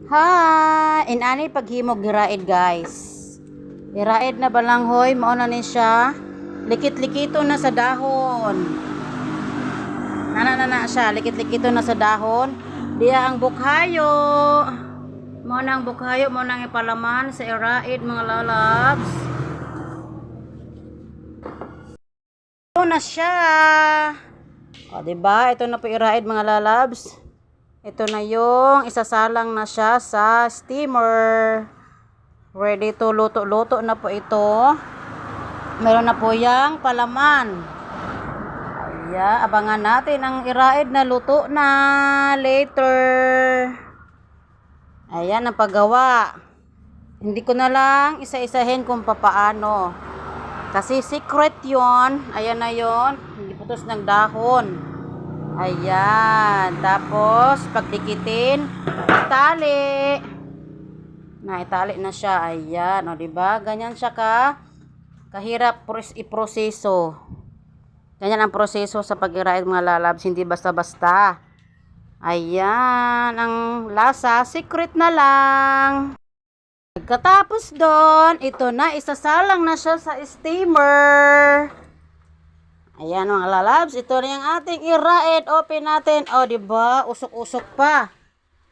Ha, inani paghimog giraid guys. Iraid na balanghoy, mao na ni siya. Likit-likito na sa dahon. Na siya, likit-likito na sa dahon. Diya ang bukhayo. Mao na ang bukhayo, mao na ang ipalaman sa iraid mga lalabs. Ito na siya. O, diba? Ito na po iraid mga lalabs. Ito na yung isasalang na siya sa steamer. Ready to luto-luto na po ito. Meron na po yang palaman. Ayan, abangan natin ang iraid na luto na later. Ayan ang paggawa. Hindi ko na lang isa-isahin kung papaano. Kasi secret yon. Ayan na yon. Hindi putos ng dahon. Ayan. Tapos, pagdikitin, itali. Itali na siya. Ayan. O, diba? Ganyan siya kahirap iproseso. Ganyan ang proseso sa pag-iraid mga lalabs. Hindi basta-basta. Ayan. Ang lasa, secret na lang. Pagkatapos doon, ito na, isasalang na siya sa steamer. Ayan mga lalabs, ito na yung ating iraid. Open natin. O, diba? Usok-usok pa.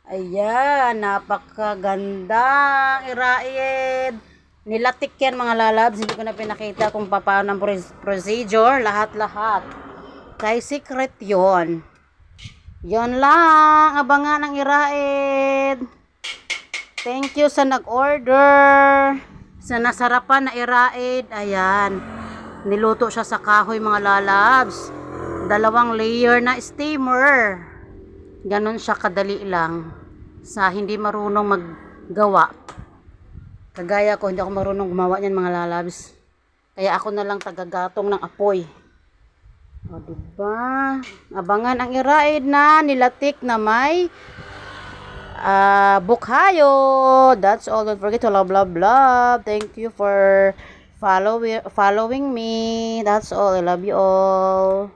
Ayan, napakagandang iraid. Nilatik yan mga lalabs. Hindi ko na pinakita kung paano ang procedure. Lahat-lahat. Kay secret yon. Yon lang. Abangan ang iraid. Thank you sa nag-order. Sa nasarapan na iraid. Ayan. Niluto siya sa kahoy mga lalabs. 2 layer na steamer. Ganon siya kadali lang. Sa hindi marunong maggawa. Kagaya ko, hindi ako marunong gumawa niyan mga lalabs. Kaya ako na lang tagagatong ng apoy. O diba? Abangan ang iraid na nilatik na may bukhayo. That's all. Don't forget to love. Thank you for following me. That's all. I love you all.